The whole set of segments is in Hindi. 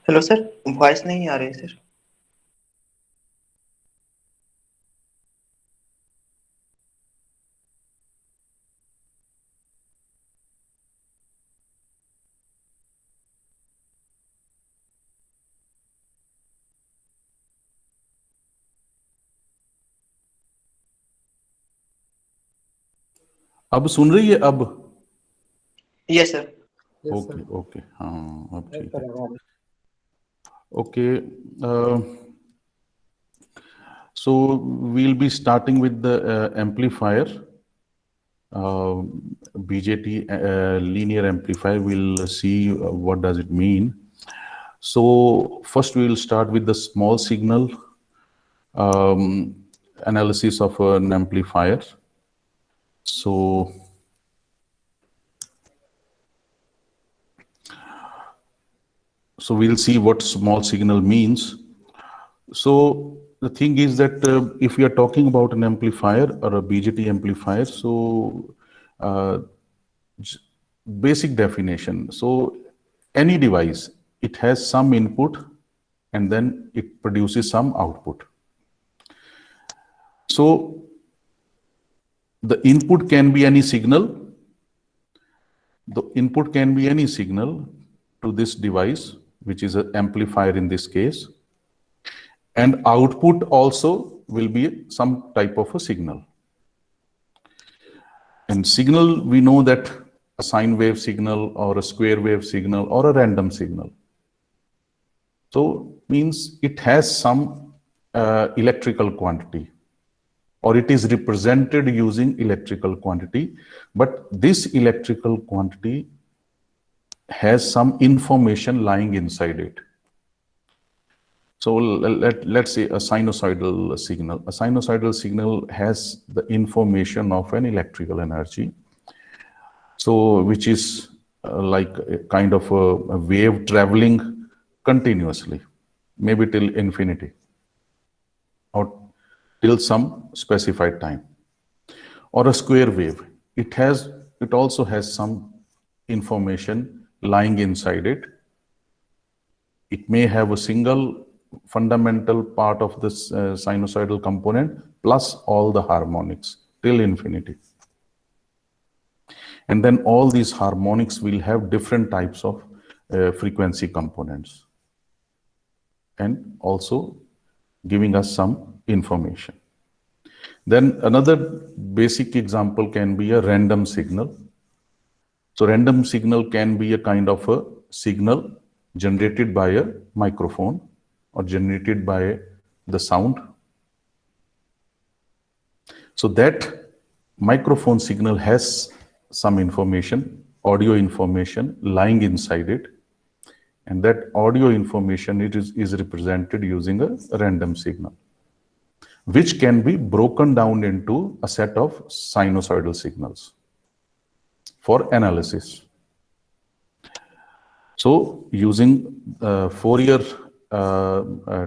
हेलो सर, वॉइस नहीं आ रही सर। अब सुन रही है अब? Yes sir. Yes okay sir. Okay, हाँ अब ठीक है। Sir okay, so we'll be starting with the amplifier, uh, BJT linear amplifier. We'll see what does it mean. So first we will start with the small signal analysis of an amplifier. So we'll see what small signal means. So the thing is that if we are talking about an amplifier or a BJT amplifier, so uh, basic definition. So any device, it has some input and then it produces some output. So the input can be any signal. The input can be any signal to this device, which is an amplifier in this case. And output also will be some type of a signal. And signal, we know that a sine wave signal or a square wave signal or a random signal. So means it has some electrical quantity, or it is represented using electrical quantity, but this electrical quantity has some information lying inside it. So let's say a sinusoidal signal. A sinusoidal signal has the information of an electrical energy. So which is like a kind of a wave traveling continuously, maybe till infinity or till some specified time. Or a square wave, it also has some information lying inside it. It may have a single fundamental part of this sinusoidal component plus all the harmonics till infinity. And then all these harmonics will have different types of frequency components and also giving us some information. Then another basic example can be a random signal. So random signal can be a kind of a signal generated by a microphone or generated by the sound. So that microphone signal has some information, audio information lying inside it. And that audio information is represented using a random signal, which can be broken down into a set of sinusoidal signals for analysis. So using Fourier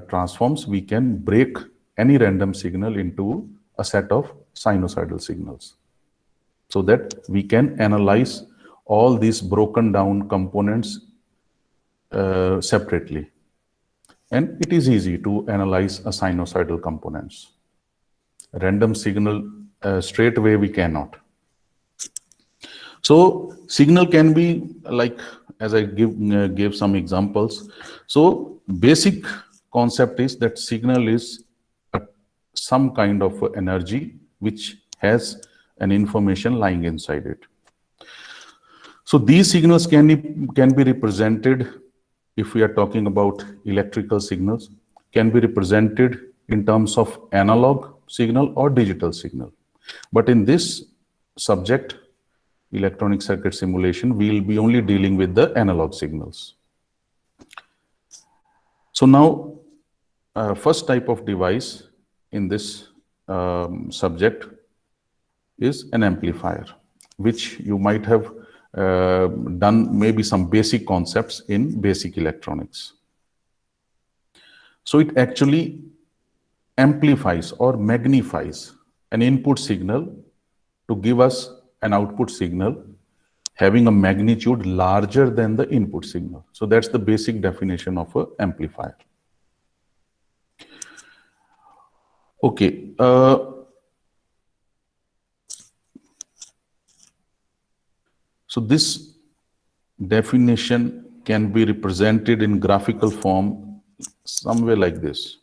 transforms, we can break any random signal into a set of sinusoidal signals so that we can analyze all these broken down components separately. And it is easy to analyze a sinusoidal components. Random signal straight away we cannot. So signal can be like, as I gave some examples. So basic concept is that signal is some kind of energy which has an information lying inside it. So these signals can be represented, if we are talking about electrical signals, can be represented in terms of analog signal or digital signal. But in this subject, electronic circuit simulation, we will be only dealing with the analog signals. So now, first type of device in this subject is an amplifier, which you might have done maybe some basic concepts in basic electronics. So it actually amplifies or magnifies an input signal to give us an output signal having a magnitude larger than the input signal. So that's the basic definition of an amplifier. Okay. So this definition can be represented in graphical form somewhere like this.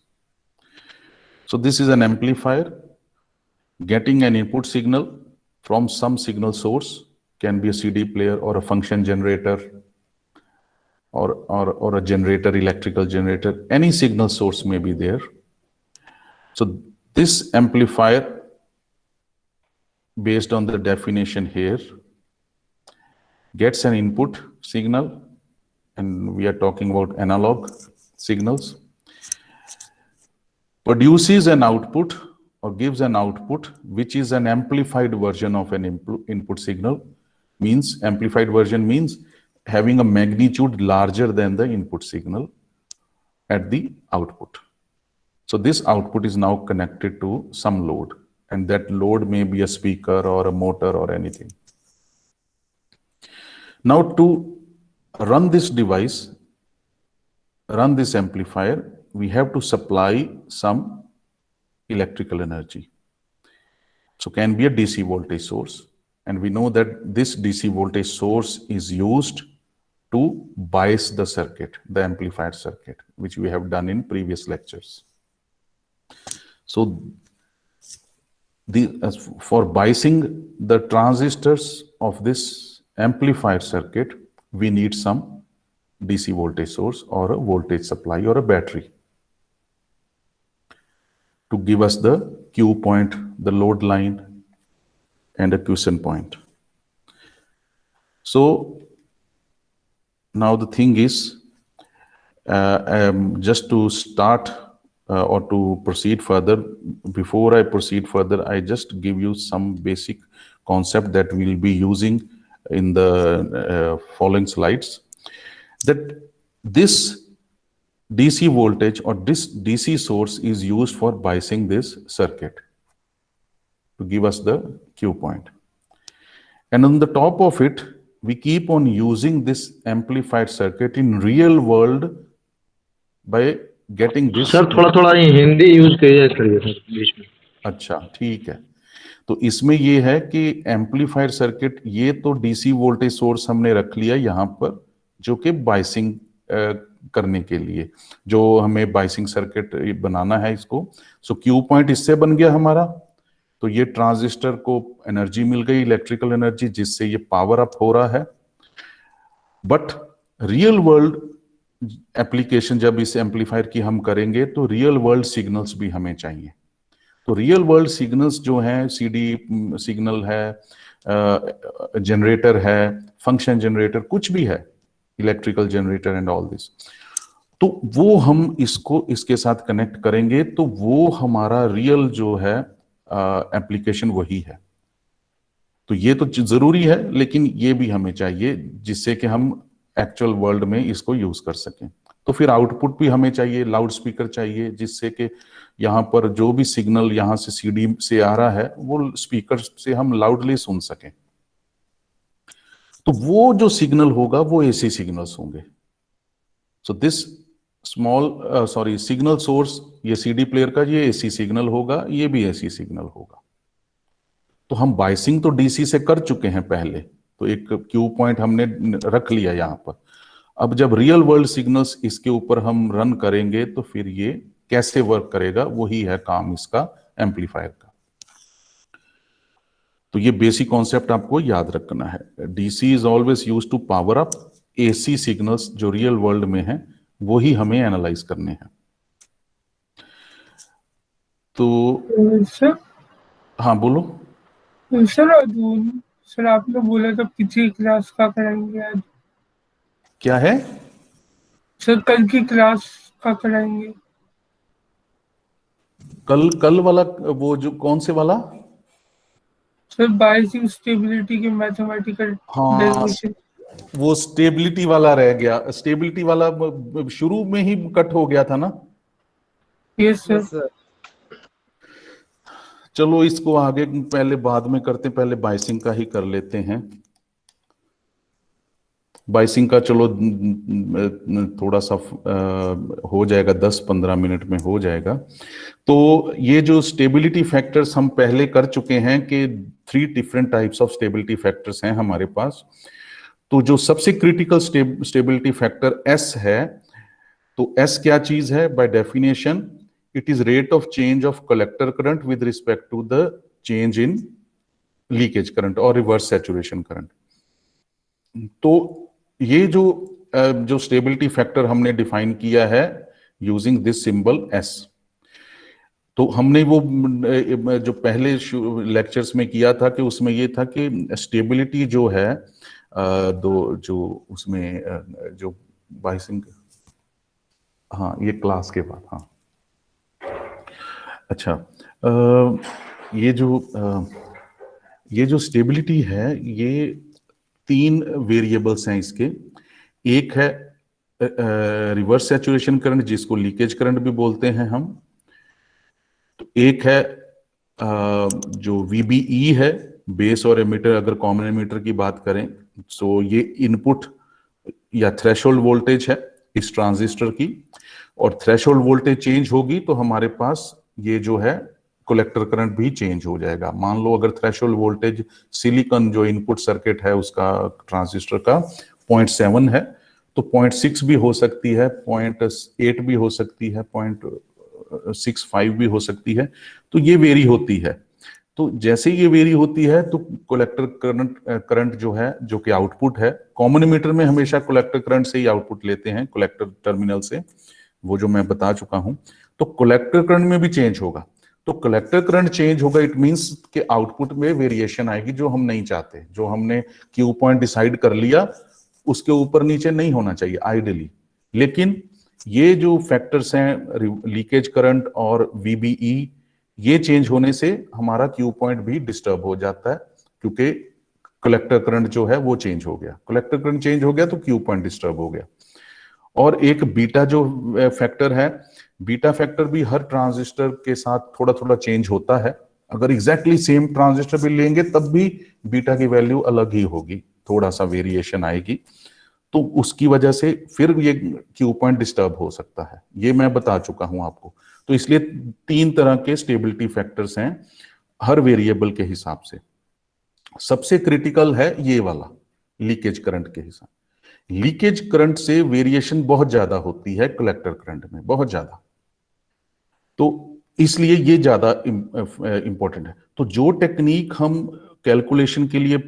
So this is an amplifier getting an input signal from some signal source, can be a CD player or a function generator or a generator, electrical generator, any signal source may be there. So this amplifier, based on the definition here, gets an input signal, and we are talking about analog signals, produces an output or gives an output which is an amplified version of an input signal. Means amplified version means having a magnitude larger than the input signal at the output. So this output is now connected to some load, and that load may be a speaker or a motor or anything. Now to run this device, run this amplifier, we have to supply some electrical energy. So can be a DC voltage source, and we know that this DC voltage source is used to bias the circuit, the amplifier circuit, which we have done in previous lectures. So for biasing the transistors of this amplifier circuit, we need some DC voltage source or a voltage supply or a battery to give us the Q point, the load line, and a quiescent point. So now the thing is, just to start or to proceed further, before I proceed further, I just give you some basic concept that we'll be using in the following slides. That this DC voltage or this DC source is used for biasing this circuit to give us the Q point. And on the top of it, we keep on using this amplified circuit in real world by getting this. Sir थोड़ा ये हिंदी यूज करिए सर बीच में. अच्छा, ठीक है. तो इसमें ये है कि एम्पलीफायर सर्किट, ये तो डीसी वोल्टेज सोर्स हमने रख लिया यहाँ पर, जो कि बाइसिंग करने के लिए, जो हमें बाइसिंग सर्किट बनाना है इसको. सो क्यू पॉइंट इससे बन गया हमारा. तो ये ट्रांजिस्टर को एनर्जी मिल गई, इलेक्ट्रिकल एनर्जी, जिससे ये पावर अप हो रहा है. बट रियल वर्ल्ड एप्लीकेशन जब इस एम्पलीफायर की हम करेंगे, तो रियल वर्ल्ड सिग्नल्स भी हमें चाहिए. तो रियल वर्ल्ड सिग्नल्स जो हैं, सीडी सिग्नल है, जनरेटर है, फंक्शन जनरेटर, कुछ भी है, electrical generator and all this, तो वो हम इसको इसके साथ कनेक्ट करेंगे, तो वो हमारा रियल जो है एप्लीकेशन वही है. तो ये तो जरूरी है, लेकिन ये भी हमें चाहिए जिससे कि हम एक्चुअल वर्ल्ड में इसको यूज कर सकें. तो फिर आउटपुट भी हमें चाहिए, लाउड स्पीकर चाहिए, जिससे कि यहाँ पर जो भी सिग्नल यहाँ से सीडी से आ रहा है वो स्पीकर से हम लाउडली सुन सकें. तो वो जो सिग्नल होगा वो एसी सिग्नल्स होंगे. सो दिस सिग्नल सोर्स, ये सीडी प्लेयर का ये एसी सिग्नल होगा, ये भी एसी सिग्नल होगा. तो हम बाइसिंग तो डीसी से कर चुके हैं पहले, तो एक क्यू पॉइंट हमने रख लिया यहाँ पर. अब जब रियल वर्ल्ड सिग्नल्स इसके ऊपर हम रन करेंगे, तो फिर ये कैसे वर्क करेगा, वही है काम इसका एम्पलीफायर का. तो ये बेसिक कॉन्सेप्ट आपको याद रखना है. DC is always used to power up. AC signals जो रियल वर्ल्ड में हैं, वही हमें एनालाइज करने हैं. तो सर, हाँ बोलो. सर आपने बोला था पिछली क्लास का कराएंगे आज. क्या है सर, कल की क्लास का कराएंगे. कल वाला वो जो कौन से वाला? सर, बाइसिंग स्टेबिलिटी के मैथमेटिकल डेरिवेशन. वो स्टेबिलिटी वाला रह गया. स्टेबिलिटी वाला शुरू में ही कट हो गया था ना. Yes sir. चलो इसको आगे पहले बाद में करते हैं, पहले बाइसिंग का ही कर लेते हैं. बाइसिंग का चलो थोड़ा सा हो जाएगा, 10-15 मिनट में हो जाएगा। तो ये जो स्टेबिलिटी फैक्टर्स हम पहले कर चुके हैं कि 3 different types of stability factors हैं हमारे पास। तो जो सबसे क्रिटिकल स्टेबिलिटी फैक्टर एस है, तो एस क्या चीज है? By definition it is rate of change of collector current with respect to the change in leakage current और रिवर्स सैचुरेशन करंट। तो ये जो स्टेबिलिटी फैक्टर हमने डिफाइन किया है यूजिंग दिस सिंबल एस। तो हमने वो जो पहले लेक्चर्स में किया था कि उसमें ये था कि स्टेबिलिटी जो है जो उसमें जो बाइसिंग, हाँ ये क्लास के बाद, हाँ अच्छा, ये जो स्टेबिलिटी है ये 3 वेरिएबल्स हैं इसके। एक है रिवर्स सैचुरेशन करंट जिसको लीकेज करंट भी बोलते हैं हम। तो एक है जो VBE है, बेस और एमिटर, अगर कॉमन एमिटर की बात करें तो ये इनपुट या थ्रेशोल्ड वोल्टेज है इस ट्रांजिस्टर की, और थ्रेशोल्ड वोल्टेज चेंज होगी तो हमारे पास ये जो है कलेक्टर करंट भी चेंज हो जाएगा। मान लो अगर थ्रेशोल्ड वोल्टेज सिलिकॉन जो इनपुट सर्किट है उसका ट्रांजिस्टर का 0.7 है, तो 0.6 भी हो सकती है, 0.8 भी हो सकती है, 0.65 भी हो सकती है। तो ये वेरी होती है। तो जैसे ये वेरी होती है तो कलेक्टर करंट जो है, जो कि आउटपुट है, कॉमन एमिटर में हमेशा कलेक्टर करंट से ही आउटपुट लेते हैं, कलेक्टर टर्मिनल से, वो जो मैं बता चुका हूं। तो कलेक्टर करंट में भी चेंज होगा। तो कलेक्टर करंट चेंज होगा, इट मींस कि आउटपुट में वेरिएशन आएगी जो हम नहीं चाहते। जो हमने क्यू पॉइंट डिसाइड कर लिया उसके ऊपर नीचे नहीं होना चाहिए आइडियली। लेकिन ये जो फैक्टर्स हैं लीकेज करंट और VBE, ये चेंज होने से हमारा क्यू पॉइंट भी डिस्टर्ब हो जाता है, क्योंकि कलेक्टर करंट जो है वो चेंज हो गया। कलेक्टर करंट चेंज हो गया तो क्यू पॉइंट डिस्टर्ब हो गया। और एक बीटा जो फैक्टर है, बीटा फैक्टर भी हर ट्रांजिस्टर के साथ थोड़ा थोड़ा चेंज होता है। अगर एग्जैक्टली सेम ट्रांजिस्टर भी लेंगे तब भी बीटा की वैल्यू अलग ही होगी, थोड़ा सा वेरिएशन आएगी। तो उसकी वजह से फिर ये क्यू पॉइंट डिस्टर्ब हो सकता है, ये मैं बता चुका हूं आपको। तो इसलिए 3 तरह के स्टेबिलिटी फैक्टर्स हैं हर वेरिएबल के हिसाब से। सबसे क्रिटिकल है ये वाला लीकेज करंट के हिसाब। लीकेज करंट से वेरिएशन बहुत ज्यादा होती है कलेक्टर करंट में, बहुत ज्यादा। तो इसलिए ये ज्यादा इंपॉर्टेंट है। तो जो टेक्निक हम कैलकुलेशन के लिए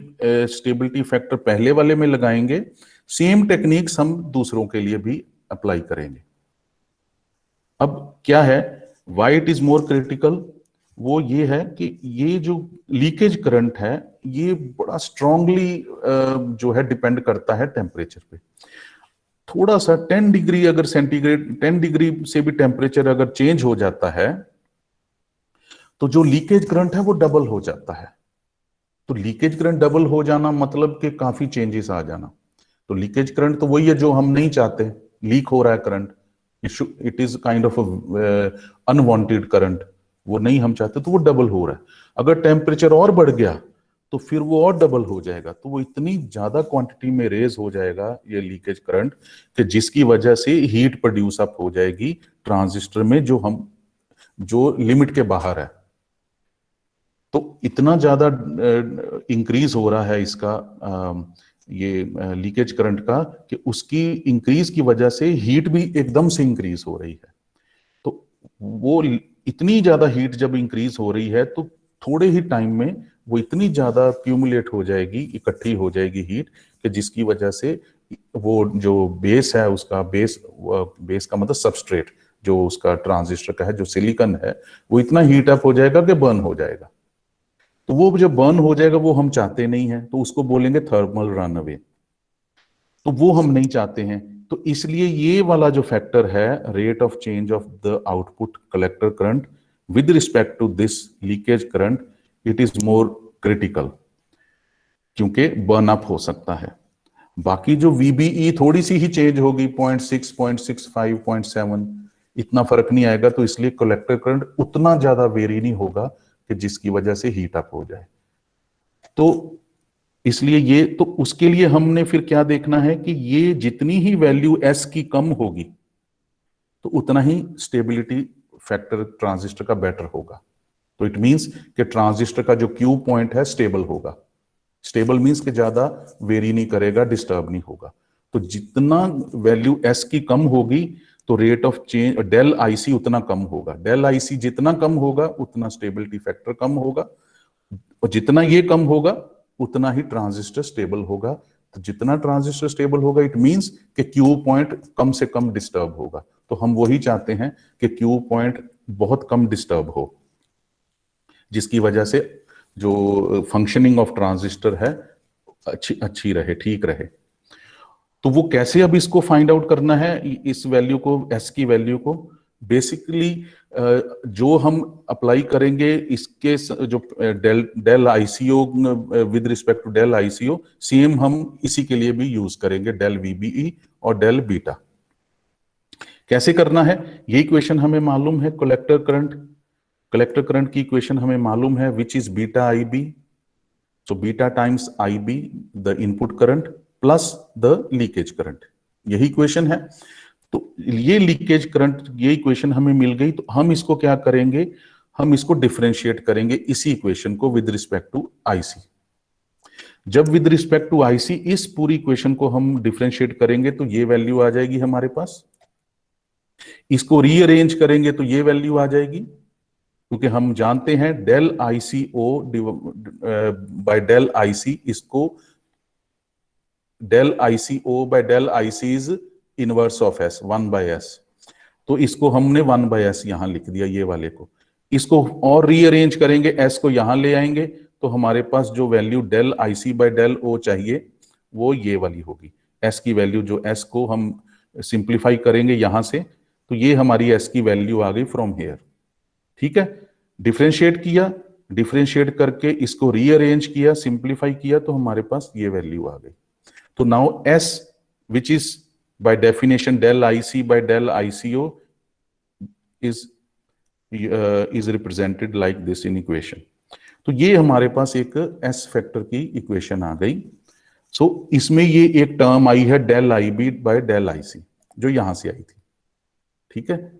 स्टेबिलिटी फैक्टर पहले वाले में लगाएंगे, सेम टेक्निक्स हम दूसरों के लिए भी अप्लाई करेंगे। अब क्या है, why it is more critical, वो ये है कि ये जो लीकेज करंट है ये बड़ा स्ट्रांगली जो है डिपेंड करता है टेम्परेचर पे। थोड़ा सा 10 डिग्री अगर सेंटीग्रेड, 10 डिग्री से भी टेम्परेचर अगर चेंज हो जाता है तो जो लीकेज करंट है वो डबल हो जाता है। तो लीकेज करंट डबल हो जाना मतलब कि काफी चेंजेस आ जाना। तो लीकेज करंट तो वही है जो हम नहीं चाहते, लीक हो रहा है current, it is kind of unwanted current, वो नहीं हम चाहते, तो वो डबल हो रहा है। अगर टेम्परेचर और बढ़ गया तो फिर वो और डबल हो जाएगा। तो वो इतनी ज्यादा क्वांटिटी में रेज हो जाएगा ये लीकेज करंट कि जिसकी वजह से हीट प्रोड्यूस अप हो जाएगी ट्रांजिस्टर में, जो लिमिट के बाहर है। तो इतना ज्यादा इंक्रीज हो रहा है इसका ये लीकेज करंट का कि उसकी इंक्रीज की वजह से हीट भी एकदम से इंक्रीज हो रही है। तो वो इतनी ज्यादा हीट जब इंक्रीज हो रही है तो थोड़े ही टाइम में वो इतनी ज्यादा क्यूमुलेट हो जाएगी, इकट्ठी हो जाएगी हीट, कि जिसकी वजह से वो जो बेस है उसका, बेस का मतलब सबस्ट्रेट जो उसका ट्रांजिस्टर का है, जो सिलिकॉन है, वो इतना हीट अप हो जाएगा कि बर्न हो जाएगा। तो वो जब बर्न हो जाएगा वो हम चाहते नहीं है, तो उसको बोलेंगे थर्मल रन अवे। तो वो हम नहीं चाहते हैं। तो इसलिए ये वाला जो फैक्टर है, rate of change of the output collector current with respect to this leakage current, it is more critical, क्योंकि बर्न अप हो सकता है। बाकी जो VBE थोड़ी सी ही चेंज होगी, 0.6, 0.65, 0.7, इतना फर्क नहीं आएगा। तो इसलिए कलेक्टर करंट उतना ज्यादा वेरी नहीं होगा कि जिसकी वजह से हीट अप हो जाए। तो इसलिए ये तो उसके लिए हमने फिर क्या देखना है कि ये जितनी ही वैल्यू एस की कम होगी तो उतना ही स्टेबिलिटी फैक्टर ट्रांजिस्टर का बेटर होगा। तो इट मींस कि ट्रांजिस्टर का जो क्यू पॉइंट है स्टेबल होगा। स्टेबल मींस कि ज्यादा वेरी नहीं करेगा, डिस्टर्ब नहीं होगा। तो जितना वैल्यू एस की कम होगी तो rate of change del IC उतना कम होगा। डेल आईसी जितना कम होगा उतना स्टेबिलिटी फैक्टर कम होगा, और जितना ये कम होगा उतना ही ट्रांजिस्टर स्टेबल होगा। तो जितना ट्रांजिस्टर स्टेबल होगा इट मींस कि क्यू पॉइंट कम से कम डिस्टर्ब होगा। तो हम वही चाहते हैं कि क्यू पॉइंट बहुत कम डिस्टर्ब हो, जिसकी वजह से जो फंक्शनिंग ऑफ ट्रांजिस्टर है अच्छी अच्छी रहे, ठीक रहे। तो वो कैसे अब इसको फाइंड आउट करना है, इस वैल्यू को, एस की वैल्यू को? बेसिकली जो हम अप्लाई करेंगे इसके जो del ICO with respect to del ICO, same हम इसी के लिए भी यूज करेंगे, डेल वीबीई और डेल बीटा। कैसे करना है? ये इक्वेशन हमें मालूम है, कलेक्टर करंट की इक्वेशन हमें मालूम है, which is beta I B. So beta times I B the input current plus the leakage current, यही इक्वेशन है। तो ये लीकेज करंट, ये इक्वेशन हमें मिल गई, तो हम इसको क्या करेंगे, हम इसको डिफरेंशिएट करेंगे इसी इक्वेशन को विद रिस्पेक्ट टू आईसी। जब विद रिस्पेक्ट टू आईसी इस पूरी इक्वेशन को हम डिफरेंशिएट करेंगे तो ये वैल्यू आ जाएगी हमारे पास। इसको रीअरेंज करेंगे तो ये वैल्यू आ जाएगी, क्योंकि हम जानते हैं del ICO by del IC, इसको del ICO by del IC is inverse of S, 1/s। तो इसको हमने 1/s यहां लिख दिया, ये वाले को। इसको और रीअरेंज करेंगे, एस को यहां ले आएंगे, तो हमारे पास जो value del IC by del O चाहिए वो ये वाली होगी। एस की वैल्यू, जो एस को हम सिंप्लीफाई करेंगे यहां से, तो ये हमारी एस की वैल्यू आ गई फ्रॉम हेयर। ठीक है, डिफरेंशिएट किया, डिफरेंशिएट करके इसको रीअरेंज किया, सिंप्लीफाई किया, तो हमारे पास ये वैल्यू आ गई। तो now S which is by definition del IC by del ICO is represented like this in equation। तो ये हमारे पास एक S फैक्टर की इक्वेशन आ गई। सो इसमें ये एक टर्म आई है del I B by del IC, जो यहां से आई थी। ठीक है,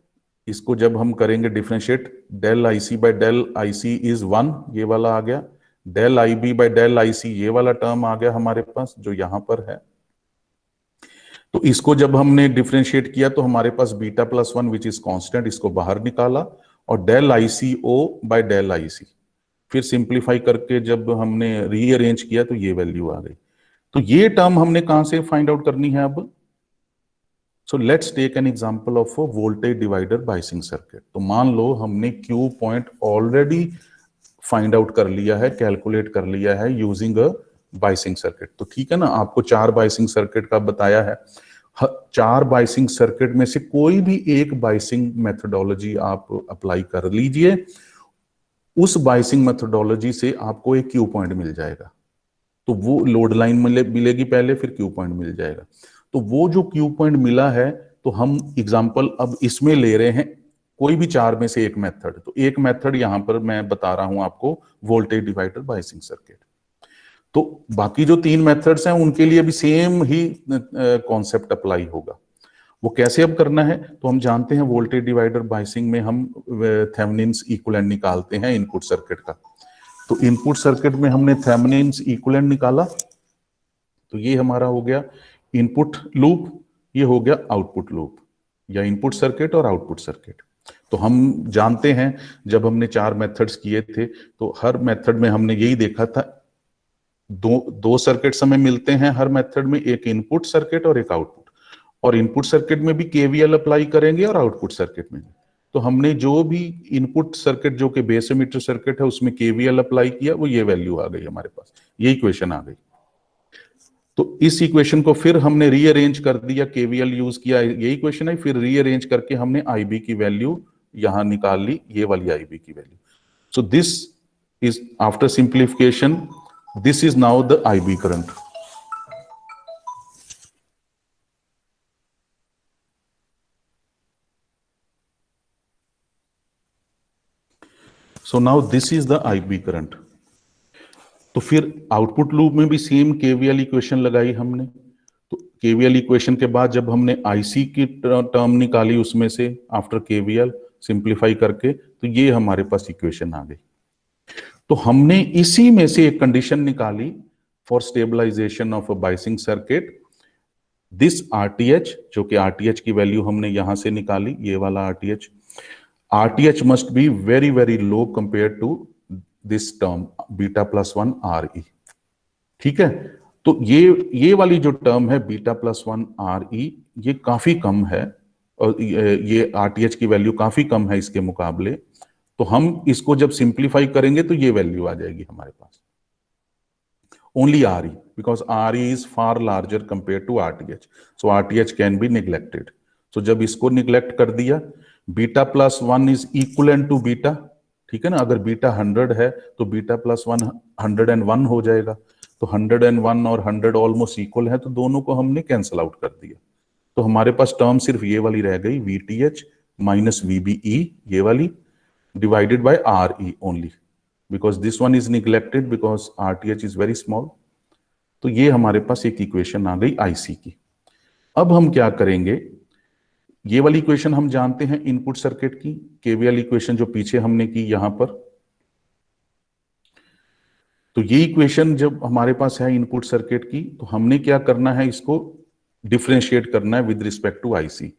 इसको जब हम करेंगे differentiate, del IC by del IC is 1, ये वाला आ गया। Del I B by del IC, ये वाला टर्म आ गया हमारे पास, जो यहां पर है। तो इसको जब हमने डिफरेंशिएट किया तो हमारे पास beta plus 1 which is constant, इसको बाहर निकाला, और del ICO by del IC, फिर सिंप्लीफाई करके जब हमने रीअरेंज किया तो ये वैल्यू आ गई। तो ये टर्म हमने कहां से फाइंड आउट करनी है अब? So let's take an example of a voltage divider biasing circuit. तो मान लो हमने Q point already find out कर लिया है, कैलकुलेट कर लिया है यूजिंग अ बायसिंग सर्किट। तो ठीक है ना, आपको 4 बायसिंग सर्किट का बताया है। 4 बायसिंग सर्किट में से कोई भी एक बायसिंग मेथोडोलॉजी आप अप्लाई कर लीजिए, उस बायसिंग मेथोडोलॉजी से आपको एक क्यू पॉइंट मिल जाएगा। तो वो लोड लाइन मिलेगी पहले, फिर क्यू पॉइंट मिल जाएगा। तो वो जो क्यू पॉइंट मिला है, तो हम एग्जांपल अब इसमें ले रहे हैं कोई भी 4 में से एक मेथड। तो एक मेथड यहां पर मैं बता रहा हूं आपको, वोल्टेज डिवाइडर बायसिंग सर्किट। तो बाकी जो 3 मेथड्स हैं उनके लिए भी सेम ही कॉन्सेप्ट अप्लाई होगा। वो कैसे अब करना है? तो हम जानते हैं वोल्टेज डिवाइडर बायसिंग में हम थेवेनिन्स इक्विवेलेंट निकालते हैं इनपुट सर्किट का। तो इनपुट सर्किट में हमने थेवेनिन्स इक्विवेलेंट निकाला, तो ये हमारा हो गया इनपुट लूप, ये हो गया आउटपुट लूप, या इनपुट सर्किट और आउटपुट सर्किट। तो हम जानते हैं जब हमने 4 मेथड्स किए थे तो हर मेथड में हमने यही देखा था, दो सर्किट्स हमें मिलते हैं हर मेथड में, एक इनपुट सर्किट और एक आउटपुट। और इनपुट सर्किट में भी केवीएल अप्लाई करेंगे और आउटपुट सर्किट में भी। तो हमने जो भी इनपुट सर्किट जो कि बेस एमिटर सर्किट है उसमें केवीएल अप्लाई किया, वो ये वैल्यू आ गई हमारे पास, ये इक्वेशन आ गई। तो इस इक्वेशन को फिर हमने रीअरेंज कर दिया, केवीएल यूज किया, ये इक्वेशन है, फिर रीअरेंज करके हमने आईबी की वैल्यू यहां निकाल ली, ये वाली आईबी की value. So this is after simplification, this is now the IB current। So now this is the IB current। तो फिर आउटपुट लूप में भी सेम केवीएल इक्वेशन लगाई हमने। तो केवीएल इक्वेशन के बाद जब हमने आईसी की टर्म निकाली उसमें से आफ्टर केवीएल सिंप्लीफाई करके, तो ये हमारे पास इक्वेशन आ गई। तो हमने इसी में से एक कंडीशन निकाली for stabilisation of a biasing circuit, this RTH, जो कि आरटीएच की वैल्यू हमने यहां से निकाली, ये वाला RTH, RTH must be very very low compare to this term beta plus one R E. ठीक है, तो ये वाली जो टर्म है beta plus one R E, ये काफी कम है, और ये आरटीएच की वैल्यू काफी कम है इसके मुकाबले। तो हम इसको जब सिंप्लीफाई करेंगे तो ये वैल्यू आ जाएगी हमारे पास, only RE, because RE is far larger compared to RTH. So RTH can be neglected. So जब इसको निग्लेक्ट कर दिया, beta plus one is equivalent to beta, ठीक है ना, अगर बीटा 100 है तो बीटा प्लस वन 101 हो जाएगा। तो 101 और 100 ऑलमोस्ट इक्वल है, तो दोनों को हमने कैंसल आउट कर दिया। तो हमारे पास टर्म सिर्फ ये वाली रह गई, VTH माइनस VBE, ये वाली, divided by RE only, because this one is neglected because RTH is very small. तो ये हमारे पास एक इक्वेशन आ गई आईसी की। अब हम क्या करेंगे, ये वाली इक्वेशन हम जानते हैं इनपुट सर्किट की, केवीएल इक्वेशन जो पीछे हमने की यहां पर। तो ये इक्वेशन जब हमारे पास है इनपुट सर्किट की, तो हमने क्या करना है, इसको डिफरेंशिएट करना है विद रिस्पेक्ट टू आईसी।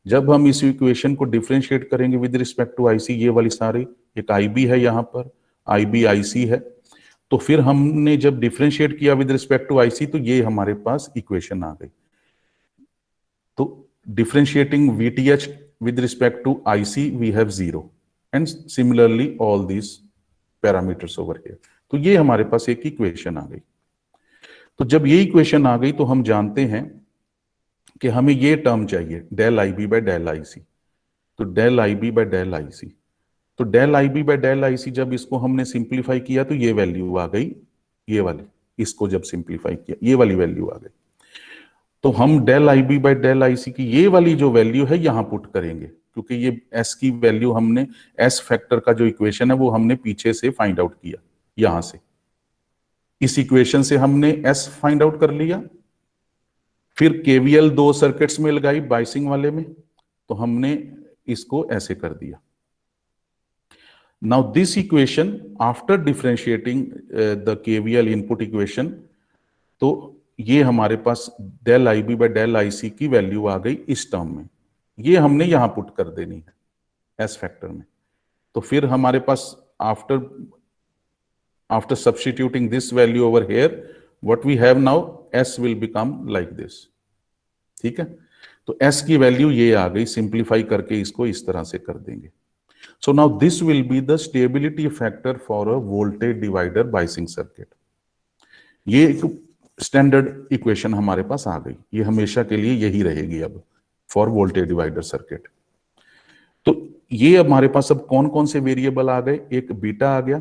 जब हम इस इक्वेशन को डिफरेंशिएट करेंगे विद रिस्पेक्ट टू आईसी, ये वाली सारी, एक आईबी है यहां पर, आईबी आईसी है, तो फिर हमने जब डिफरेंशिएट किया विद रिस्पेक्ट टू आईसी, तो ये हमारे पास इक्वेशन आ गई। तो differentiating VTH with respect to IC we have 0 and similarly all these parameters over here। तो ये हमारे पास एक इक्वेशन आ गई। तो जब ये इक्वेशन आ गई तो हम जानते हैं कि हमें ये टर्म चाहिए, del IB by del IC। तो del IB by del IC, तो del IB by del IC जब इसको हमने सिंप्लीफाई किया तो ये वैल्यू आ गई, ये वाली, इसको जब सिंप्लीफाई किया ये वाली वैल्यू आ गई। तो हम del IB by del IC की ये वाली जो वैल्यू है यहां पुट करेंगे, क्योंकि ये S की वैल्यू हमने, S फैक्टर का जो इक्वेशन है वो हमने पीछे से फाइंड आउट किया, यहां से इस इक्वेशन से हमने S फाइंड आउट कर लिया। फिर केवीएल दो सर्किट्स में लगाई बाइसिंग वाले में, तो हमने इसको ऐसे कर दिया। Now this equation after differentiating the KVL input equation, तो ये हमारे पास del IB by del IC की वैल्यू आ गई इस टर्म में, ये हमने यहां पुट कर देनी है एस फैक्टर में। तो फिर हमारे पास after substituting this value over here, what we have now, S will become like this. ठीक है, तो S की वैल्यू ये आ गई, सिंप्लीफाई करके इसको इस तरह से कर देंगे। So now this will be the stability factor for a voltage divider biasing circuit. ये स्टैंडर्ड इक्वेशन हमारे पास आ गई, ये हमेशा के लिए यही रहेगी अब फॉर वोल्टेज डिवाइडर सर्किट। तो ये हमारे पास अब कौन कौन से वेरिएबल आ गए, एक बीटा आ गया,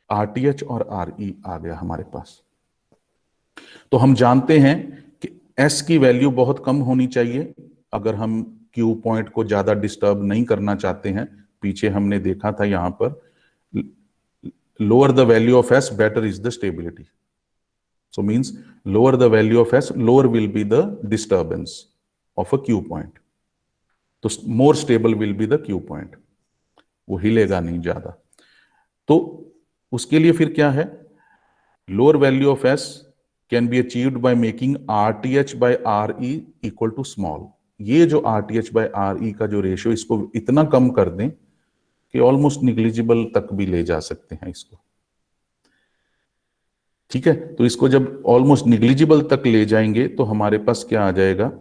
RTH और RE आ गया हमारे पास। तो हम जानते हैं कि S की वैल्यू बहुत कम होनी चाहिए अगर हम Q पॉइंट को ज्यादा डिस्टर्ब नहीं करना चाहते हैं। पीछे हमने देखा था यहां पर, lower the value of S better is the stability. So means lower the value of S, lower will be the disturbance of a Q point. तो more stable will be the Q point, वो हिलेगा नहीं ज्यादा। तो उसके लिए फिर क्या है, lower value of S can be achieved by making RTH by RE equal to small। ये जो RTH by RE का जो रेशियो, इसको इतना कम कर दें कि ऑलमोस्ट निग्लिजिबल तक भी ले जा सकते हैं इसको। ठीक है, तो इसको जब ऑलमोस्ट निग्लिजिबल तक ले जाएंगे तो हमारे पास क्या आ जाएगा,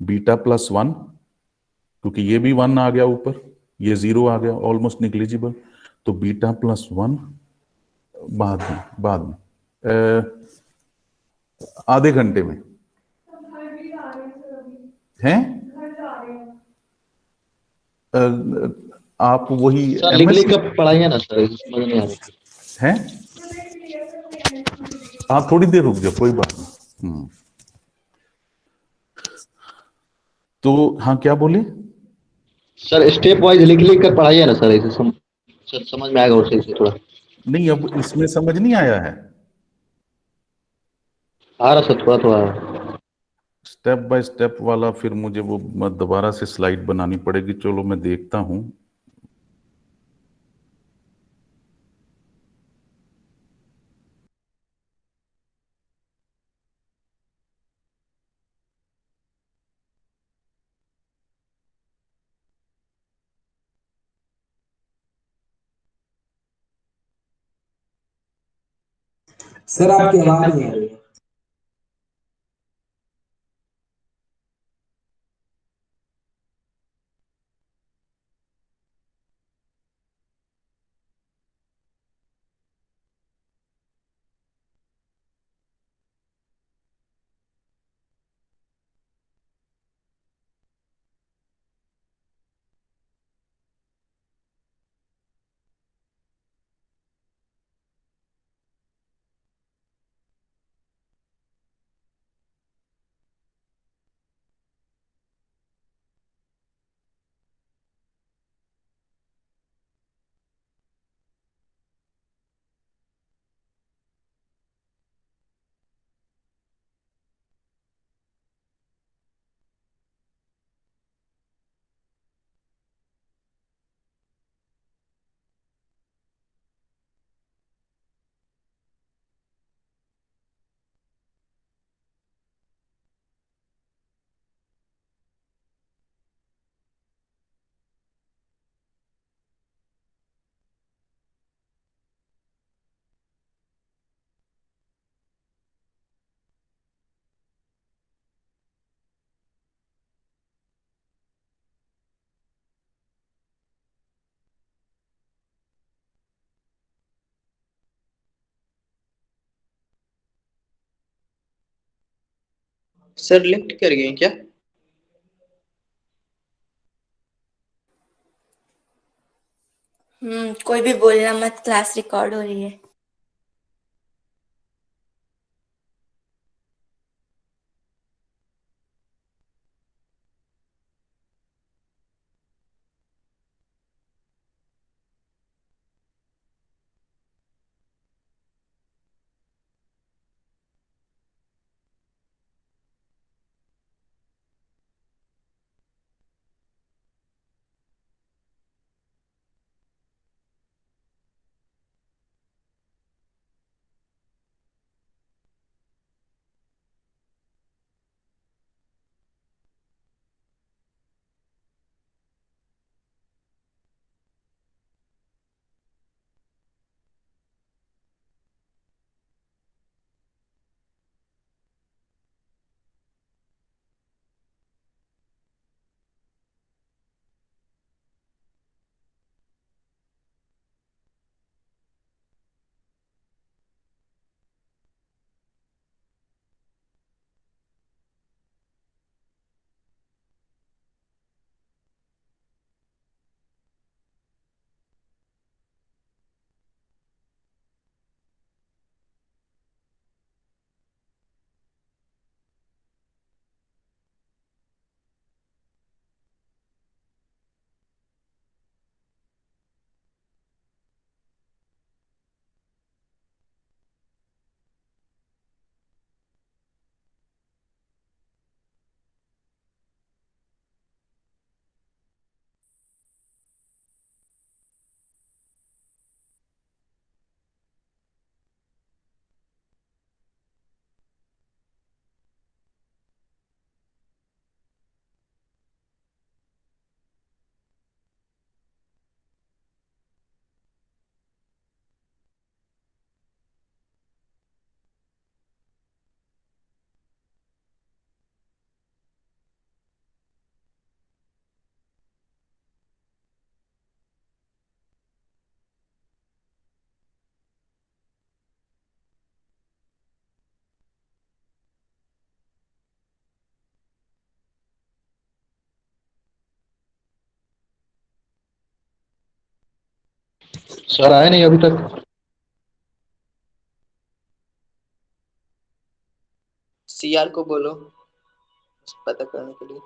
बीटा प्लस वन, क्योंकि ये भी 1 आ गया ऊपर, ये 0 आ गया, ऑलमोस्ट निग्लिजिबल। तो बीटा प्लस वन बाद में आधे घंटे में हैं। आप वही लिख कर पढ़ाइए ना सर, समझ नहीं आ रहा हैं। आप थोड़ी देर रुक जाओ, कोई बात नहीं। तो हाँ, क्या बोले सर, स्टेप वाइज लिख कर पढ़ाइए ना सर, ऐसे समझ में आएगा और सही से थोड़ा। नहीं, अब इसमें समझ नहीं आया है। आ रहा सर, थोड़ा थोड़ा। स्टेप बाय स्टेप वाला फिर मुझे वो दोबारा से स्लाइड बनानी पड़ेगी। चलो मैं देखता हूँ। सर आपकी आवाज नहीं आ रही है। सर लिफ्ट कर गए क्या? कोई भी बोलना मत, क्लास रिकॉर्ड हो रही है। सर आए नहीं अभी तक। सीआर को बोलो पता करने के लिए।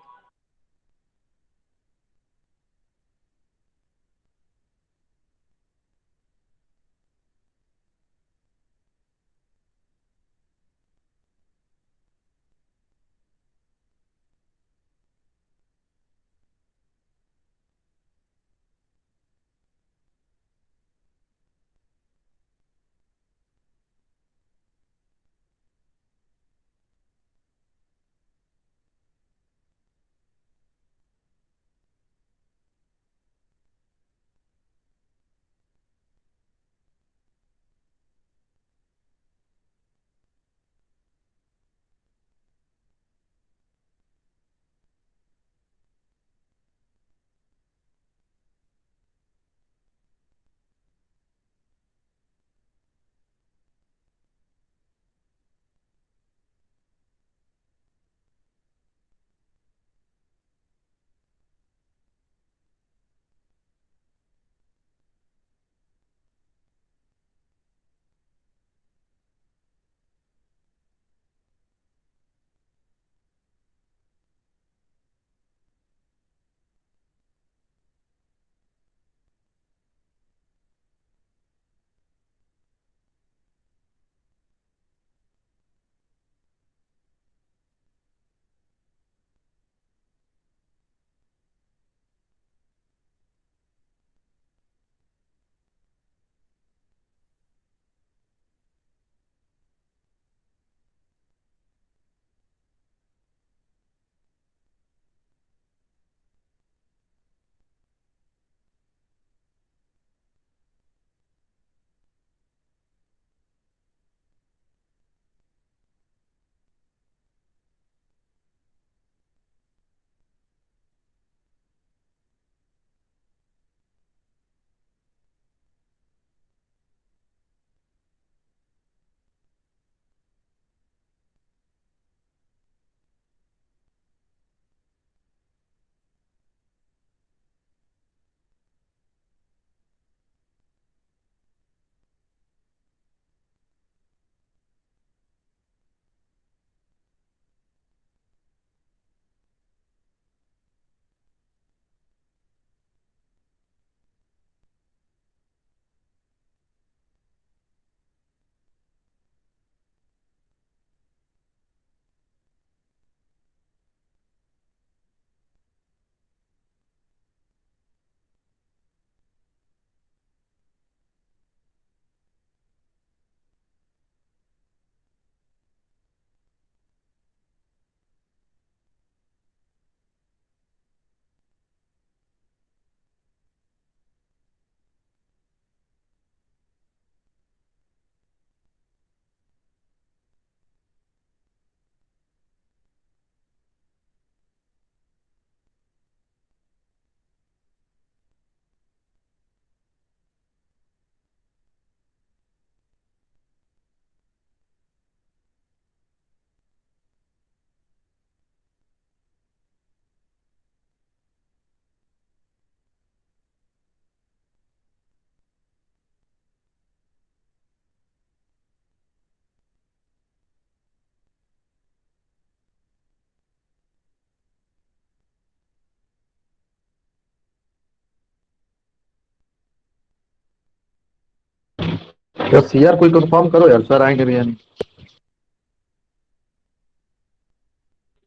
यार सीआर कोई कंफर्म करो यार, सर आएंगे भी या नहीं।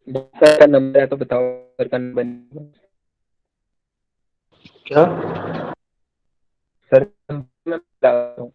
सर का नंबर है तो बताओ, सर का नंबर। क्या? सर का नंबर मैं बता रहा हूँ।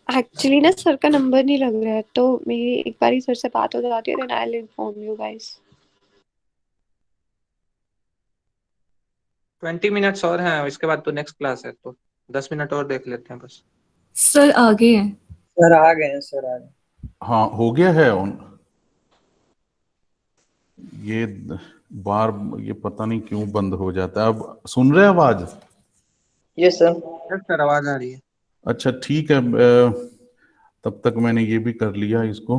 एक्चुअली ना सर का नंबर नहीं लग रहा है, तो मेरी एक बारी सर से बात हो जाती है, then I will inform you guys. 20 minutes और हैं, इसके बाद तो नेक्स्ट क्लास है, तो 10 मिनट और देख लेते हैं बस। सर आगे हैं। सर आ गए हैं, सर आ गए। हाँ हो गया है ऑन। ये बार ये पता नहीं क्यों बंद हो जाता है। अब सुन रहे हैं आवाज? Yes sir. यस सर, आवाज आ रही है। अच्छा ठीक है, तब तक मैंने ये भी कर लिया इसको।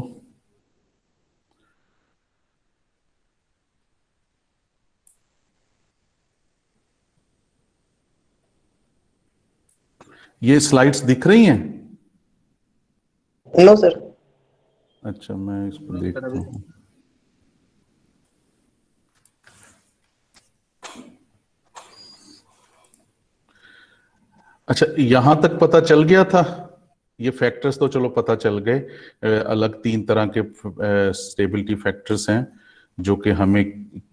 ये स्लाइड्स दिख रही हैं? No sir. अच्छा मैं इसको देखता हूँ। अच्छा यहां तक पता चल गया था। ये फैक्टर्स तो चलो पता चल गए। अलग 3 तरह के स्टेबिलिटी फैक्टर्स हैं जो कि हमें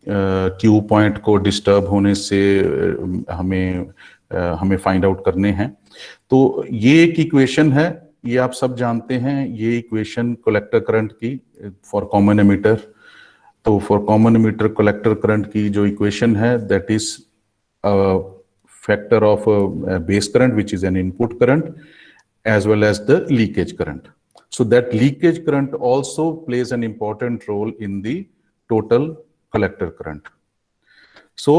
क्यू पॉइंट को डिस्टर्ब होने से हमें फाइंड आउट करने हैं। तो ये एक इक्वेशन है, ये आप सब जानते हैं। ये इक्वेशन कलेक्टर करंट की फॉर कॉमन एमिटर। तो for common emitter collector current की जो इक्वेशन है that is factor of base current which is an input current as well as the leakage current. So that leakage current also plays an important role in the total collector current. So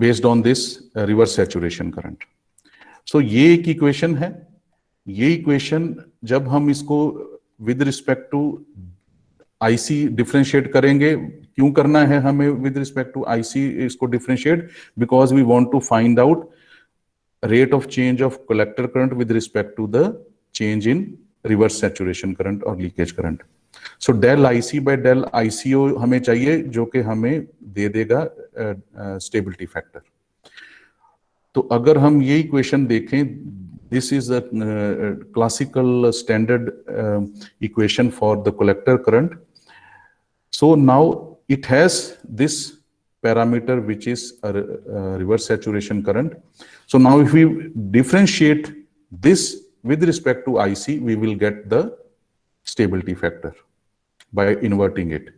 based on this reverse saturation current. So ये एक इक्वेशन है. ये इक्वेशन जब हम इसको with respect to IC differentiate करेंगे, क्यों करना है हमें विद रिस्पेक्ट टू आईसी इसको differentiate? Because we want to find out rate of change of collector current with respect to the change in reverse saturation current or leakage current. So del IC by del ICO हमें चाहिए, जो कि हमें दे देगा स्टेबिलिटी फैक्टर. तो अगर हम ये इक्वेशन देखें, this is a classical standard equation for the collector current. So now it has this parameter which is a reverse saturation current. So now if we differentiate this with respect to IC, we will get the stability factor by inverting it.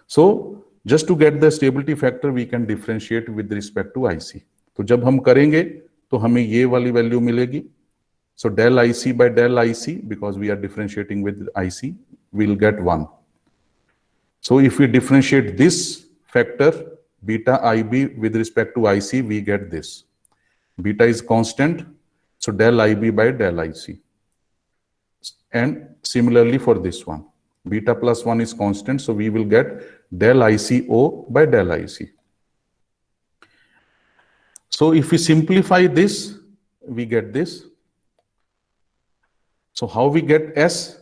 So just to get the stability factor, we can differentiate with respect to IC. तो जब हम करेंगे तो हमें ये वाली वैल्यू मिलेगी. So del IC by del IC, because we are differentiating with IC, we'll get 1. So if we differentiate this factor beta IB with respect to IC, we get this. Beta is constant, so del IB by del IC. And similarly for this one, beta plus 1 is constant, so we will get del ICO by del IC. So if we simplify this, we get this. So how we get S?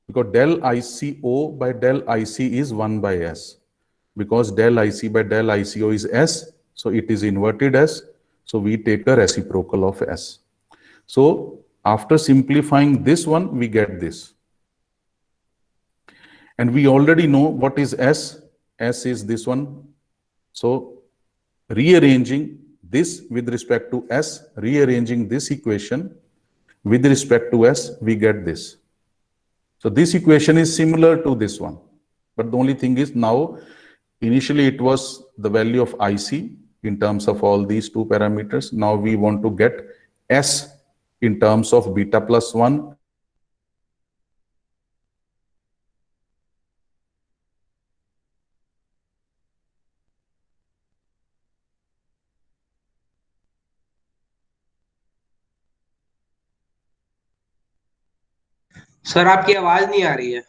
Because del ICO by del IC is 1 by S. Because del IC by del ICO is S, so it is inverted S. So we take a reciprocal of S. So after simplifying this one, we get this. And we already know what is S. S is this one. So rearranging this with respect to S, rearranging this equation with respect to S, we get this. So this equation is similar to this one. But the only thing is now, initially it was the value of IC in terms of all these two parameters. Now we want to get S in terms of beta plus 1. Sir आपकी आवाज नहीं आ रही है.